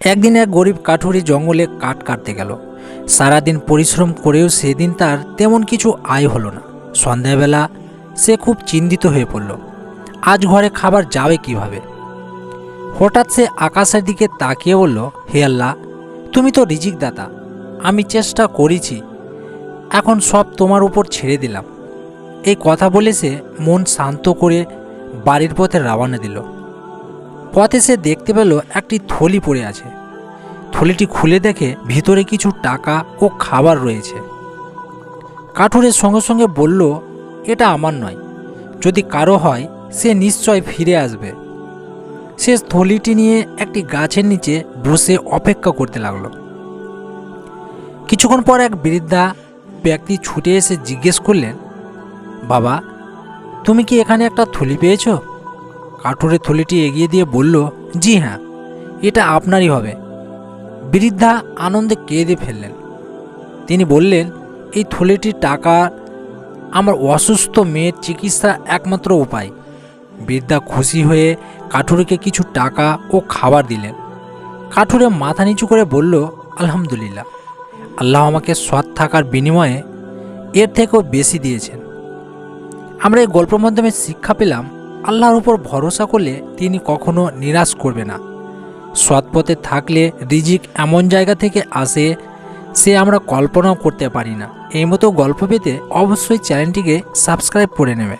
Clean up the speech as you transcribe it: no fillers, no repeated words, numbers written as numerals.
একদিন এক গরিব কাঠুরি জঙ্গলে কাঠ কাটতে গেল। সারাদিন পরিশ্রম করেও সেদিন তার তেমন কিছু আয় হলো না। সন্ধ্যাবেলা সে খুব চিন্তিত হয়ে পড়ল, আজ ঘরে খাবার যাবে কিভাবে। হঠাৎ সে আকাশের দিকে তাকিয়ে বলল, হে আল্লাহ, তুমি তো রিজিক দাতা, আমি চেষ্টা করেছি, এখন সব তোমার উপর ছেড়ে দিলাম। এই কথা বলে সে মন শান্ত করে বাড়ির পথে রওনা দিল। পথে সে দেখতে পেল একটি থলি পড়ে আছে। থলিটি খুলে দেখে ভিতরে কিছু টাকা ও খাবার রয়েছে। কাঠুরের সঙ্গে সঙ্গে বলল, এটা আমার নয়, যদি কারো হয় সে নিশ্চয় ফিরে আসবে। সে থলিটি নিয়ে একটি গাছের নিচে বসে অপেক্ষা করতে লাগলো। কিছুক্ষণ পর এক বৃদ্ধা ব্যক্তি ছুটে এসে জিজ্ঞেস করলেন, বাবা, তুমি কি এখানে একটা থলি পেয়েছ? কাঠুরের থলিটি এগিয়ে দিয়ে বলল, জি হ্যাঁ, এটা আপনারই হবে। বৃদ্ধা আনন্দে কেঁদে ফেললেন। তিনি বললেন, এই থলিটির টাকা আমার অসুস্থ মেয়ের চিকিৎসা একমাত্র উপায়। বৃদ্ধা খুশি হয়ে কাঠুরেকে কিছু টাকা ও খাবার দিলেন। কাঠুরে মাথা নিচু করে বলল, আলহামদুলিল্লাহ, আল্লাহ আমাকে সৎ থাকার বিনিময়ে এর থেকেও বেশি দিয়েছেন। আমরা এই গল্পের মাধ্যমে শিক্ষা পেলাম, আল্লাহর উপর ভরসা করলে তিনি কখনো নিরাশ করবে না। সৎ পথে থাকলে রিজিক এমন জায়গা থেকে আসে সে আমরা কল্পনাও করতে পারি না। এই মতো গল্প পেতে অবশ্যই চ্যানেলটিকে সাবস্ক্রাইব করে নেবে।